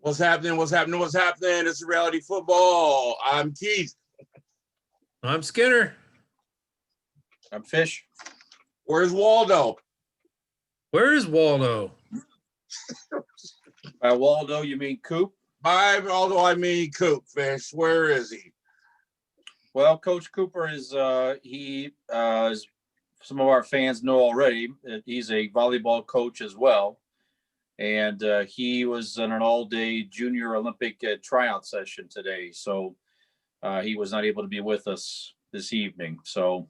What's happening? What's happening? What's happening? It's reality football. I'm Keith. I'm Skinner. I'm Fish. Where's Waldo? Where is Waldo? By Waldo, you mean Coop? By Waldo, I mean Coop. Fish. Where is he? Well, Coach Cooper is as some of our fans know already, he's a volleyball coach as well. And he was in an all-day junior Olympic tryout session today. So he was not able to be with us this evening. So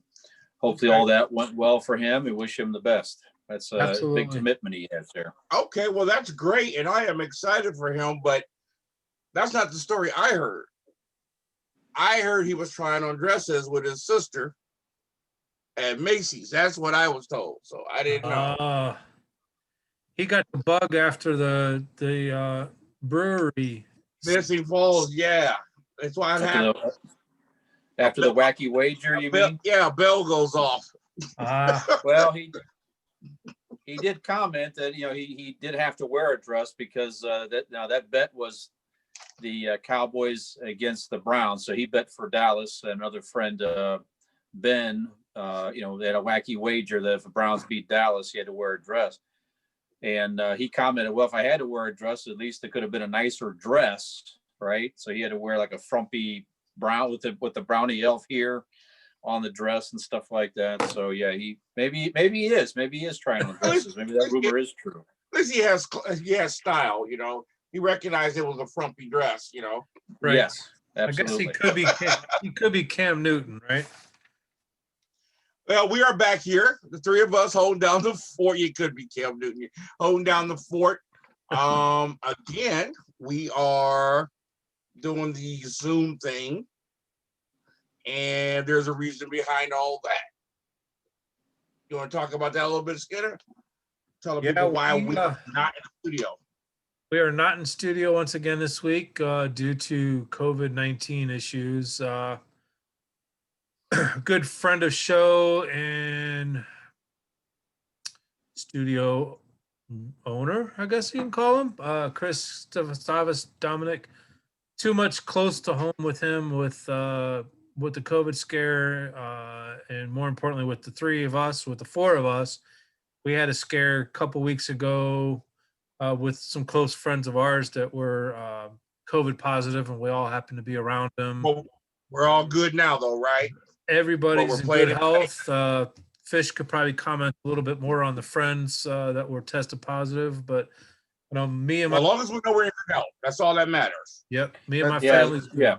hopefully all that went well for him. We wish him the best. That's a big commitment he has there. Okay, well, that's great. And I am excited for him, but that's not the story I heard. I heard he was trying on dresses with his sister at Macy's. That's what I was told. So I didn't know. He got the bug after the brewery. Missing Falls, yeah. That's why it happened. After the wacky wager, you mean? Yeah, bell goes off. Well, he did comment that he did have to wear a dress because that bet was the Cowboys against the Browns. So he bet for Dallas. And another friend, Ben, they had a wacky wager that if the Browns beat Dallas, he had to wear a dress. And he commented, well, if I had to wear a dress, at least it could have been a nicer dress, right? So he had to wear like a frumpy brown with the brownie elf here on the dress and stuff like that. So yeah, maybe he is trying on dresses. Maybe that rumor is true. At least he has style, He recognized it was a frumpy dress, Right. Yes, absolutely. I guess he could be Cam Newton, right? Well, we are back here, the three of us holding down the fort. You could be Cam Newton, holding down the fort. Again, we are doing the Zoom thing, and there's a reason behind all that. You want to talk about that a little bit, Skinner? Tell people why we are not in the studio. We are not in studio once again this week due to COVID-19 issues. Good friend of show and studio owner, I guess you can call him, Chris Stavas Dominic. Too much close to home with him with the COVID scare, and more importantly, with the four of us. We had a scare a couple weeks ago with some close friends of ours that were COVID positive, and we all happened to be around them. Well, we're all good now, though, right? Everybody's in good health. Fish could probably comment a little bit more on the friends that were tested positive, but me and as long as we know we're in good health, that's all that matters. Yep, me and my family's good. Yeah.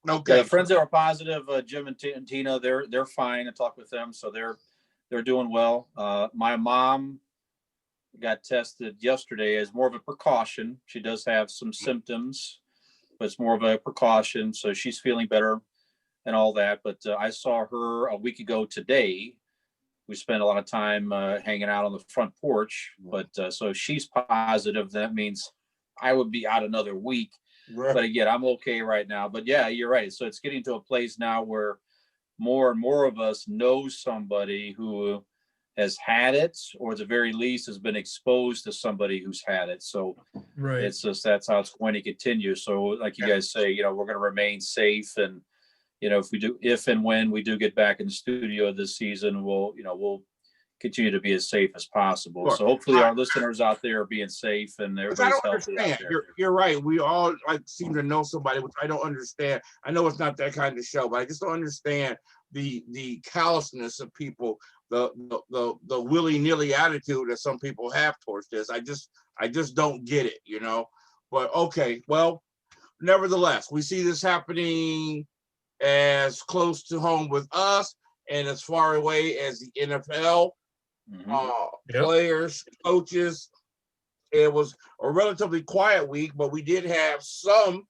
Okay. Yeah, the friends that are positive, Jim and Tina, they're fine. I talked with them, so they're doing well. My mom got tested yesterday as more of a precaution. She does have some symptoms, but it's more of a precaution. So she's feeling better and all that. But I saw her a week ago today. We spent a lot of time hanging out on the front porch. But so she's positive. That means I would be out another week. Right. But again, I'm okay right now. But yeah, you're right. So it's getting to a place now where more and more of us know somebody who has had it, or at the very least has been exposed to somebody who's had it. So right. It's just, that's how it's going to continue. So like you guys say, we're going to remain safe. And, if and when we do get back in the studio this season, we'll continue to be as safe as possible. Sure. So hopefully our listeners out there are being safe and everybody's healthy out there. You're right. We all seem to know somebody, which I don't understand. I know it's not that kind of show, but I just don't understand the callousness of people, the willy-nilly attitude that some people have towards this. I just don't get it, But okay, well, nevertheless, we see this happening as close to home with us and as far away as the NFL. Players, coaches. It was a relatively quiet week, but we did have some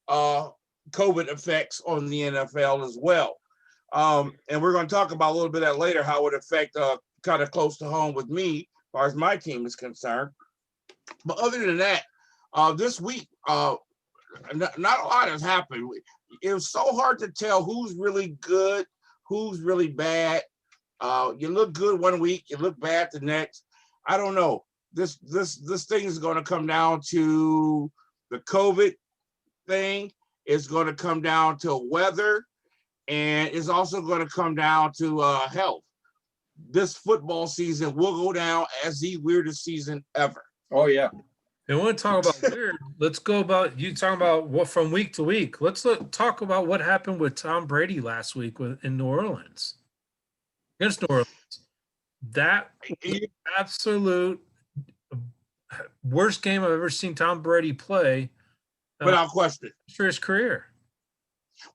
COVID effects on the NFL as well. And we're going to talk about a little bit of that later, how it would affect kind of close to home with me as far as my team is concerned. But other than that, this week, not a lot has happened. It was so hard to tell who's really good, who's really bad. You look good one week, you look bad the next. I don't know. this thing is going to come down to the COVID thing. It's going to come down to weather, and it's also going to come down to health. This football season will go down as the weirdest season ever. Oh, yeah. And we want to talk about weird. Let's go about you talking about what from week to week. Let's talk about what happened with Tom Brady last week in New Orleans against New Orleans. That was absolute worst game I've ever seen Tom Brady play. Without question. For his career.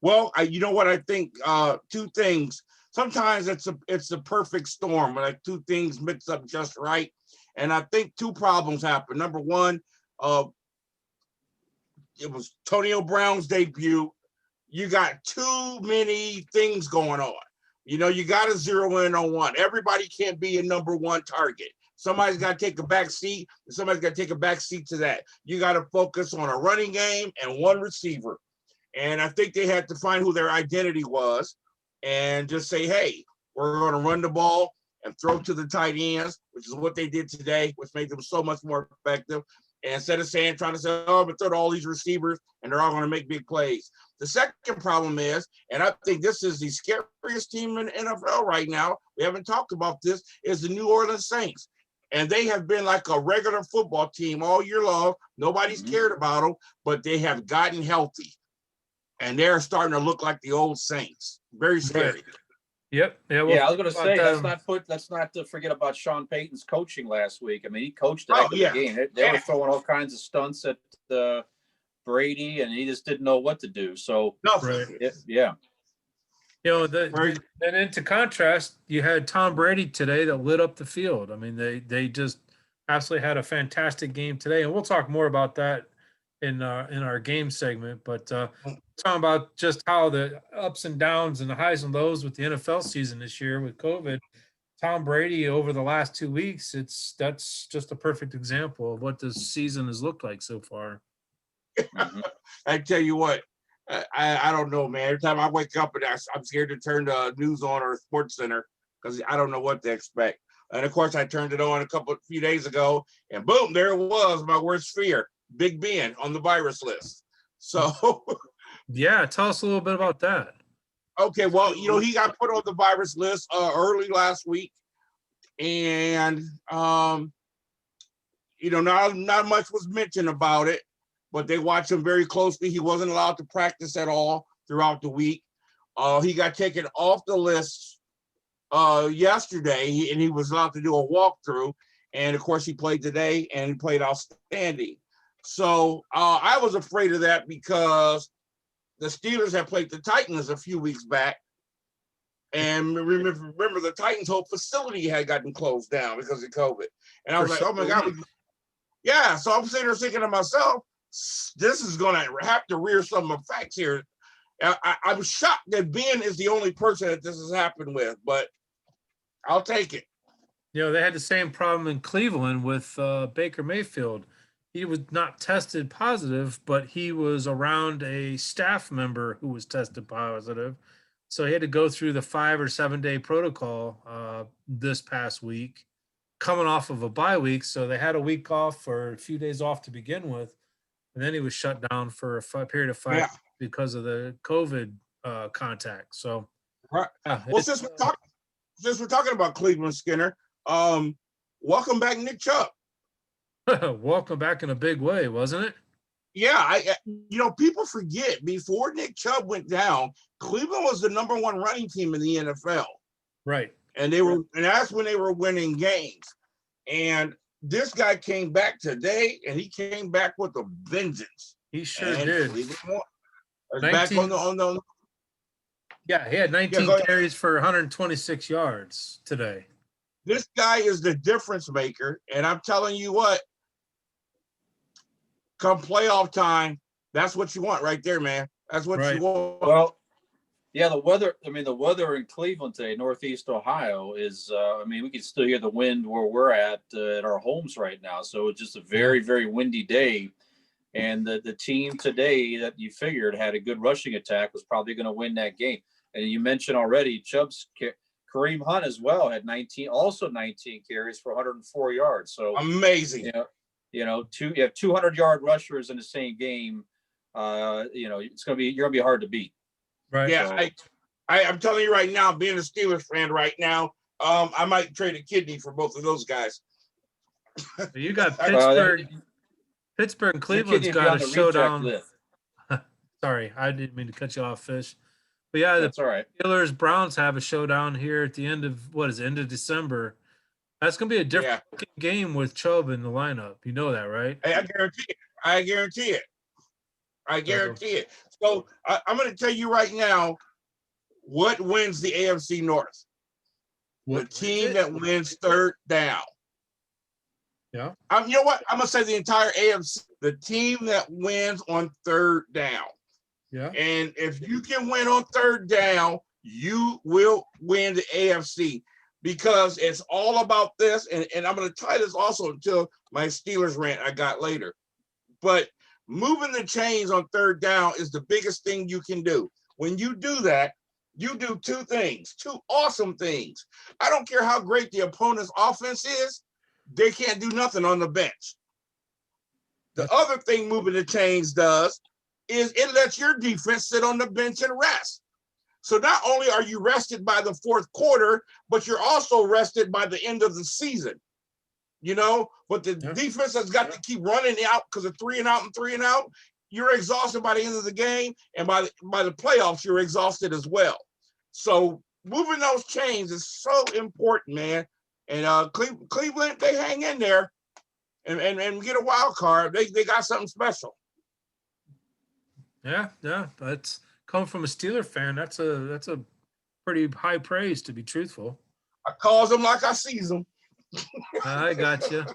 Well, you know what I think? Two things. Sometimes it's a perfect storm, like two things mix up just right. And I think two problems happen. Number one, it was Antonio Brown's debut. You got too many things going on. You know, you got to zero in on one. Everybody can't be a number one target. Somebody's got to take a back seat, and somebody's got to take a back seat to that. You got to focus on a running game and one receiver. And I think they had to find who their identity was and just say, hey, we're going to run the ball and throw to the tight ends, which is what they did today, which made them so much more effective. And instead of trying to say, oh, but throw to all these receivers and they're all going to make big plays. The second problem is, and I think this is the scariest team in the NFL right now, we haven't talked about this, is the New Orleans Saints. And they have been like a regular football team all year long. Nobody's cared about them, but they have gotten healthy. And they're starting to look like the old Saints. Very scary. Right. Yep. Yeah, I was going to say, let's not forget about Sean Payton's coaching last week. I mean, he coached the game. They were throwing all kinds of stunts at Brady, and he just didn't know what to do. So, yeah. You know, and into contrast, you had Tom Brady today that lit up the field. I mean, they just absolutely had a fantastic game today, and we'll talk more about that in our game segment. But talking about just how the ups and downs and the highs and lows with the NFL season this year with COVID, Tom Brady over the last 2 weeks, that's just a perfect example of what this season has looked like so far. I tell you what, I don't know, man. Every time I wake up and I'm scared to turn the news on or Sports Center because I don't know what to expect. And of course, I turned it on a few days ago, and boom, there it was, my worst fear, Big Ben on the virus list. So, yeah, tell us a little bit about that. Okay, well, you know, he got put on the virus list early last week, and you know, not much was mentioned about it, but they watched him very closely. He wasn't allowed to practice at all throughout the week. He got taken off the list yesterday, and he was allowed to do a walkthrough. And of course, he played today, and he played outstanding. So I was afraid of that because the Steelers had played the Titans a few weeks back. And remember the Titans' whole facility had gotten closed down because of COVID. And I was like, oh my God. Yeah, so I'm sitting there thinking to myself, this is going to have to rear some effects here. I'm shocked that Ben is the only person that this has happened with, but I'll take it. You know, they had the same problem in Cleveland with Baker Mayfield. He was not tested positive, but he was around a staff member who was tested positive. So he had to go through the 5 or 7 day protocol this past week, coming off of a bye week. So they had a week off or a few days off to begin with. And then he was shut down for a period of 5 weeks because of the COVID contact. So, right. Well, since we're talking about Cleveland, Skinner, welcome back, Nick Chubb. Welcome back in a big way, wasn't it? Yeah, you know, people forget before Nick Chubb went down, Cleveland was the number one running team in the NFL. Right. And that's when they were winning games. And this guy came back today, and he came back with a vengeance. He sure did. Back on the yeah, he had 19 carries for 126 yards today. This guy is the difference maker, and I'm telling you what, come playoff time, that's what you want right there, man. That's what you want. Well, yeah, the weather in Cleveland today, Northeast Ohio, is, we can still hear the wind where we're at our homes right now. So it's just a very, very windy day. And the team today that you figured had a good rushing attack was probably going to win that game. And you mentioned already, Chubb's Kareem Hunt as well had 19 carries for 104 yards. So Amazing. you have 200-yard rushers in the same game. You're gonna be hard to beat. Right. Yeah, So- I'm telling you right now, being a Steelers fan right now, I might trade a kidney for both of those guys. You got Well, Pittsburgh and your Cleveland's kidney would be got on a the reject showdown. list. Sorry, I didn't mean to cut you off, Fish. But yeah, the That's all right. Steelers Browns have a showdown here at the end of end of December. That's gonna be a different game with Chubb in the lineup. You know that, right? I guarantee it. I guarantee it. I guarantee it. So I'm going to tell you right now, what wins the AFC North? The team that wins third down. Yeah. You know what? I'm going to say the entire AFC. The team that wins on third down. Yeah. And if you can win on third down, you will win the AFC, because it's all about this. And I'm going to tie this also to my Steelers rant I got later. But moving the chains on third down is the biggest thing you can do. When you do that, you do two things, two awesome things. I don't care how great the opponent's offense is, they can't do nothing on the bench. The other thing moving the chains does is it lets your defense sit on the bench and rest. So not only are you rested by the fourth quarter, but you're also rested by the end of the season. But the defense has got to keep running out because of 3 and out. You're exhausted by the end of the game, and by the playoffs, you're exhausted as well. So moving those chains is so important, man. And Cleveland, they hang in there and get a wild card. They got something special. Yeah. That's coming from a Steeler fan. That's a pretty high praise, to be truthful. I calls them like I sees them. I got you.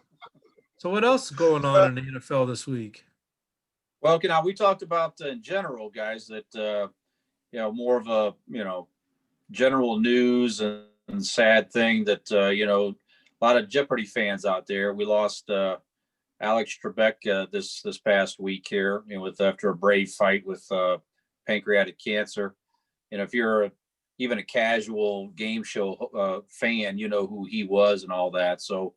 So what else is going on in the NFL this week? Well, now we talked about in general, guys, that more of a general news and sad thing that a lot of Jeopardy fans out there. We lost Alex Trebek this past week here, after a brave fight with pancreatic cancer. If you're even a casual game show fan, you know who he was and all that. So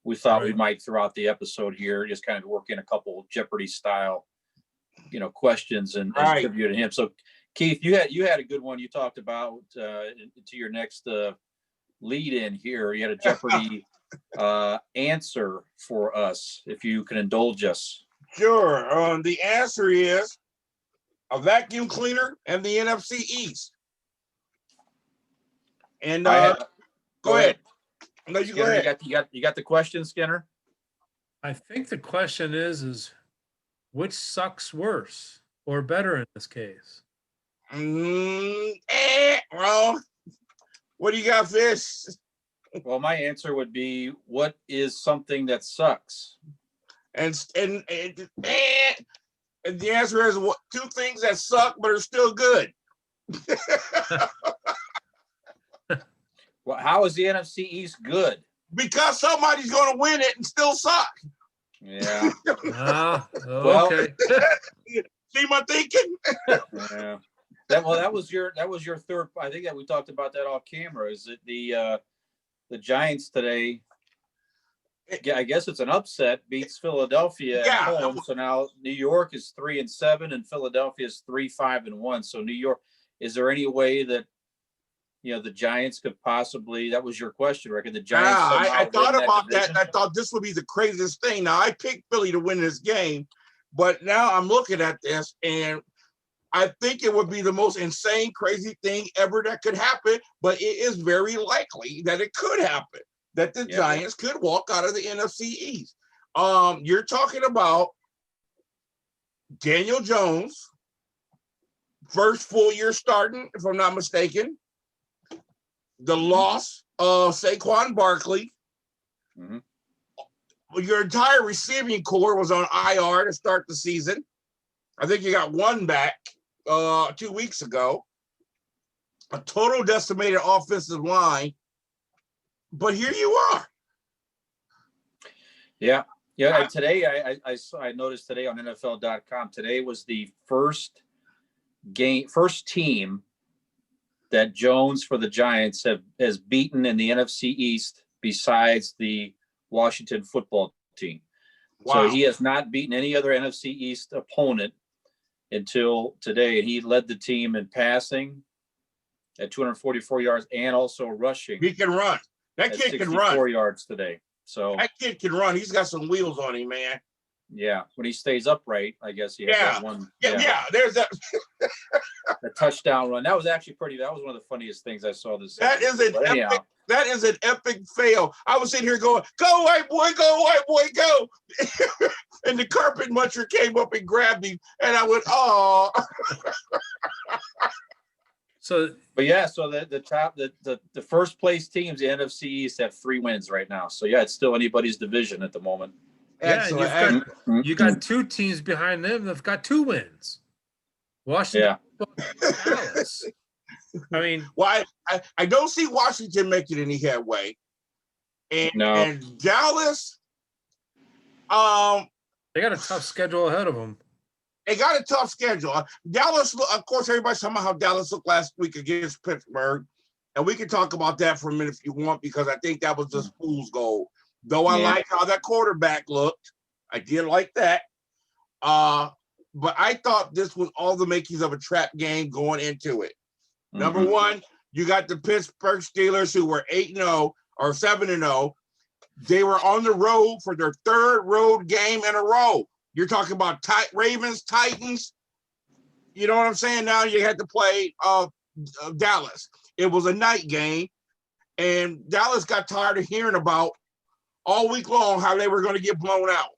we thought we might, throughout the episode here, just kind of work in a couple Jeopardy style, questions and tribute to him. So Keith, you had a good one you talked about to your next lead in here. You had a Jeopardy answer for us, if you can indulge us. Sure. The answer is a vacuum cleaner and the NFC East. And go ahead. No, you Skinner, go ahead. You got the question, Skinner? I think the question is which sucks worse or better in this case? Wrong. What do you got, Fish? Well, my answer would be, what is something that sucks? And the answer is two things that suck but are still good. Well, how is the NFC East good? Because somebody's going to win it and still suck. Yeah. Okay. See my thinking? Yeah. That was your third. I think that we talked about that off camera. Is it the Giants today? I guess it's an upset. Beats Philadelphia at home. So now New York is 3-7 and Philadelphia is 3-5-1. So New York, is there any way that the Giants could possibly? That was your question, Rick. The Giants. I thought about that. I thought this would be the craziest thing. Now I picked Philly to win this game, but now I'm looking at this and I think it would be the most insane, crazy thing ever that could happen. But it is very likely that it could happen, that the Giants could walk out of the NFC East. You're talking about Daniel Jones, first full year starting, if I'm not mistaken. The loss of Saquon Barkley. Mm-hmm. Your entire receiving core was on IR to start the season. I think you got one back 2 weeks ago. A total decimated offensive line. But here you are. Yeah. Today, I noticed today on NFL.com, today was the first team that Jones for the Giants has beaten in the NFC East besides the Washington football team. Wow. So he has not beaten any other NFC East opponent until today. And he led the team in passing at 244 yards and also rushing He can run. That at kid can 64 run. yards today. So That kid can run. He's got some wheels on him, man. yeah, when he stays upright, I guess he had Yeah. that one. Yeah. There's that. The touchdown run. That was actually pretty. That was one of the funniest things I saw this That season. is an But anyhow, epic. That is an epic fail. I was sitting here going, "Go white boy, go!" And the carpet muncher came up and grabbed him, and I went, "Oh." So but yeah, so the first place teams, the NFC East, have 3 wins right now. So yeah, it's still anybody's division at the moment. yeah, Excellent. you got 2 teams behind them that've got 2 wins. Washington, Dallas. I mean, Well, I don't see Washington making any headway, and No. and Dallas, they got a tough schedule ahead of them. they got a tough schedule. Dallas, of course, everybody's talking about how Dallas looked last week against Pittsburgh, and we can talk about that for a minute if you want, because I think that was just fool's gold. Though I Yeah. like how that quarterback looked, I did like that. But I thought this was all the makings of a trap game going into it. Number Mhm. one, you got the Pittsburgh Steelers, who were 8-0 or 7-0. They were on the road for their 3rd road game in a row. You're talking about Ravens, Titans. You know what I'm saying? Now you had to play Dallas. It was a night game, and Dallas got tired of hearing about all week long how they were going to get blown out.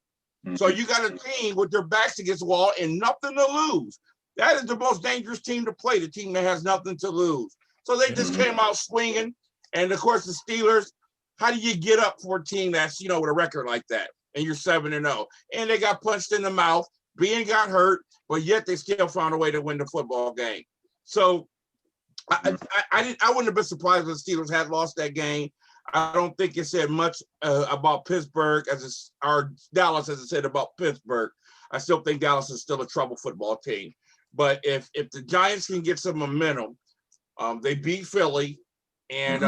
So you got a team with their backs against the wall and nothing to lose. That is the most dangerous team to play, the team that has nothing to lose. So they just came out swinging. And of course, the Steelers, how do you get up for a team that's, with a record like that? And you're 7-0. And they got punched in the mouth. Bean got hurt, but yet they still found a way to win the football game. So I wouldn't have been surprised if the Steelers had lost that game. I don't think it said much about Pittsburgh or Dallas as it said about Pittsburgh. I still think Dallas is still a trouble football team. But if the Giants can get some momentum, they beat Philly, and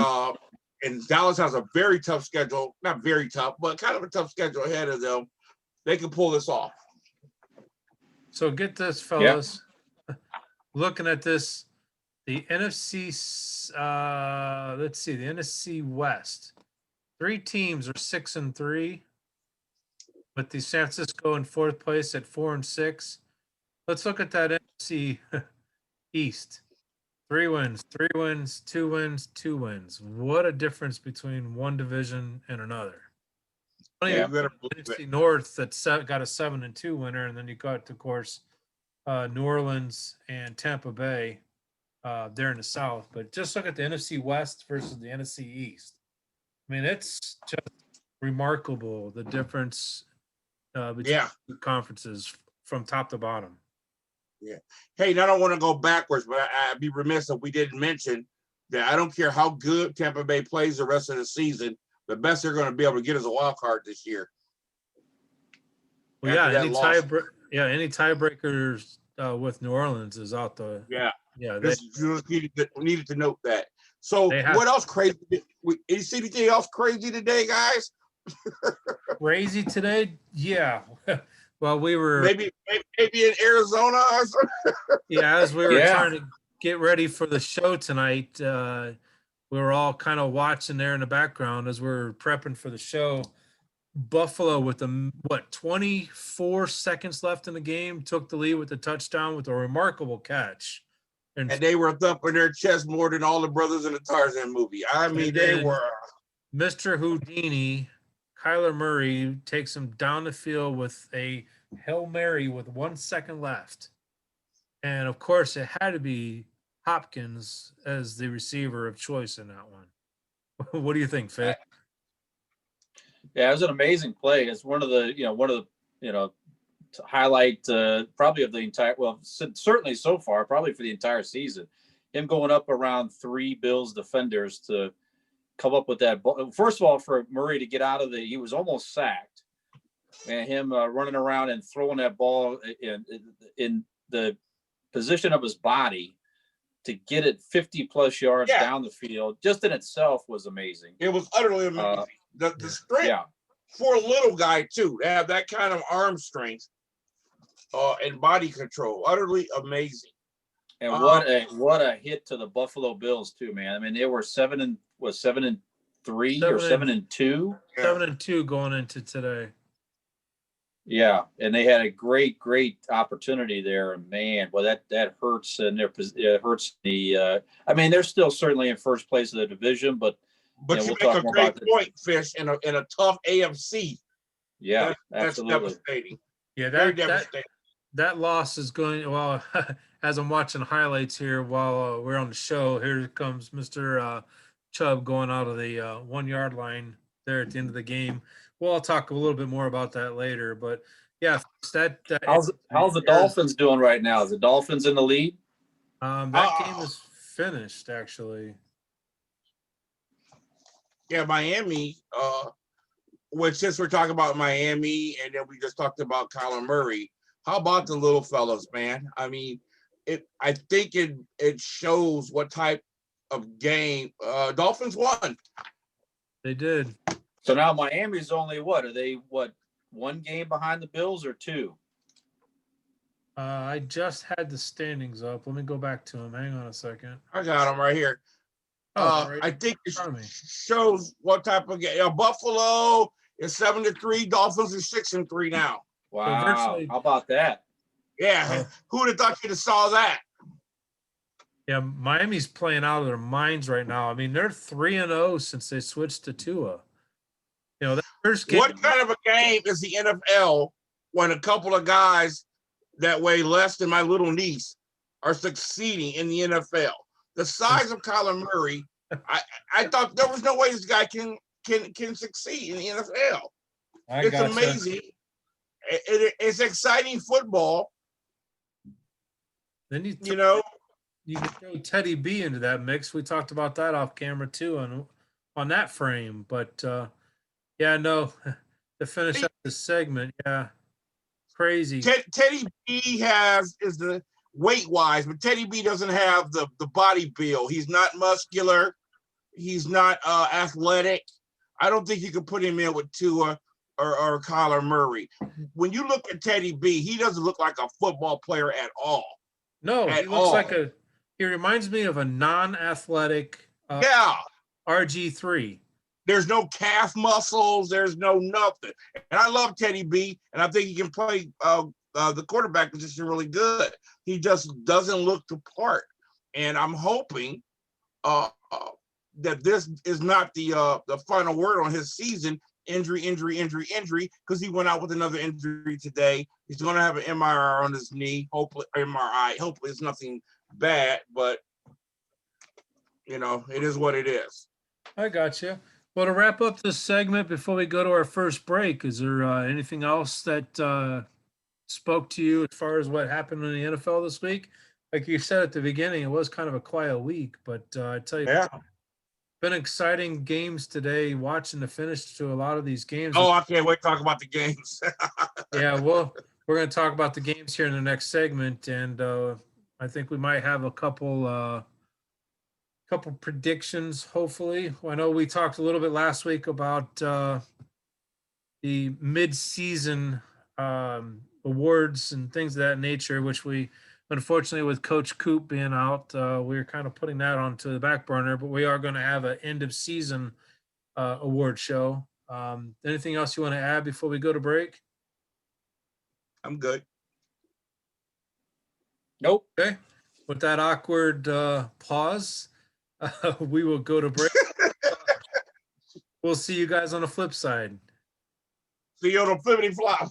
Dallas has a very tough schedule. Not very tough, but kind of a tough schedule ahead of them. They can pull this off. So get this, fellas. Looking at this, the NFC, let's see, the NFC West. 3 teams are 6-3, with the San Francisco in 4th place at 4-6. Let's look at that NFC East. 3 wins, 2 wins, 2 wins. What a difference between one division and another. Yeah, NFC North that got a 7-2 winner, and then you got, of course, New Orleans and Tampa Bay there in the South. But just look at the NFC West versus the NFC East. I mean, it's just remarkable, the difference between the conferences from top to bottom. Yeah. Hey, and I don't want to go backwards, but I'd be remiss if we didn't mention that I don't care how good Tampa Bay plays the rest of the season, the best they're going to be able to get is a wild card this year. Well, any tiebreakers with New Orleans is out the. Just needed to note that. So what else crazy? You see anything else crazy today, guys? Crazy today? Yeah. Well, we were maybe in Arizona or something. Yeah, as we were trying to get ready for the show tonight, we were all kind of watching there in the background as we were prepping for the show. Buffalo with 24 seconds left in the game took the lead with the touchdown with a remarkable catch. And they were thumping their chest more than all the brothers in the Tarzan movie. I mean, they were. Mr. Houdini, Kyler Murray, takes him down the field with a Hail Mary with 1 second left. And of course, it had to be Hopkins as the receiver of choice in that one. What do you think, Fitz? Yeah, it was an amazing play. It's one of the to highlight probably of the entire, certainly so far, probably for the entire season. Him going up around 3 Bills defenders to come up with that ball. First of all, for Murray to get out of he was almost sacked, and him running around and throwing that ball in the position of his body to get it 50+ yards Yeah. down the field just in itself was amazing. It was utterly amazing. The strength Yeah. for a little guy too, to have that kind of arm strength and body control, utterly amazing. And what a hit to the Buffalo Bills too, man. I mean, they were 7-3 or 7-2. 7-2 going into today. Yeah, and they had a great opportunity there. And man, well, that hurts, and it hurts the. I mean, they're still certainly in first place of the division, but But we'll you talk make a more great about point, Fish, in a tough AFC. yeah, That's absolutely. devastating. Yeah, Very that devastating. that loss is going well. As I'm watching highlights here while we're on the show, here comes Mr. Chubb going out of the 1 yard line there at the end of the game. Well, I'll talk a little bit more about that later, but yeah, that How's the Dolphins doing right now? Is the Dolphins in the lead? that game is finished actually. Yeah, Miami. Which since we're talking about Miami, and then we just talked about Kyler Murray. How about the little fellas, man? I mean, I think it shows what type of game Dolphins won. They did. So now Miami's only what? Are they one game behind the Bills or two? I just had the standings up. Let me go back to them. Hang on a second. I got them right here. Right I think it front of me. shows what type of game. Buffalo is 7-3. Dolphins is 6-3 now. Wow, virtually- how about that? Yeah, who would have thought you'd have saw that? Yeah, Miami's playing out of their minds right now. I mean, they're 3-0 since they switched to Tua. You know, that first game. What kind of a game is the NFL when a couple of guys that weigh less than my little niece are succeeding in the NFL? The size of Kyler Murray, I thought there was no way this guy can succeed in the NFL. It's amazing. It's exciting football. Then you can throw Teddy B into that mix. We talked about that off camera too on that frame. But yeah, no, to finish up this segment, yeah, crazy. Teddy B is the weight wise, but Teddy B doesn't have the body build. He's not muscular. He's not athletic. I don't think you could put him in with Tua or Kyler Murray. When you look at Teddy B, he doesn't look like a football player at all. No, At he looks all. like he reminds me of a non-athletic Yeah. RG3. There's no calf muscles. There's no nothing. And I love Teddy B, and I think he can play the quarterback position really good. He just doesn't look the part. And I'm hoping that this is not the final word on his season. Injury, because he went out with another injury today. He's going to have an MRI on his knee. Hopefully it's nothing bad, but it is what it is. I got you. Well, to wrap up this segment before we go to our first break, is there anything else that spoke to you as far as what happened in the NFL this week? Like you said at the beginning, it was kind of a quiet week, but I tell you, Yeah. been exciting games today. Watching the finish to a lot of these games. Oh, I can't wait to talk about the games. Yeah, well, we're going to talk about the games here in the next segment, and I think we might have a couple predictions. Hopefully, I know we talked a little bit last week about the mid-season awards and things of that nature, which we, unfortunately, with Coach Coop being out, we're kind of putting that onto the back burner. But we are going to have an end-of-season award show. Anything else you want to add before we go to break? I'm good. Nope. Okay. With that awkward pause, we will go to break. We'll see you guys on the flip side. See you on the flippity flop.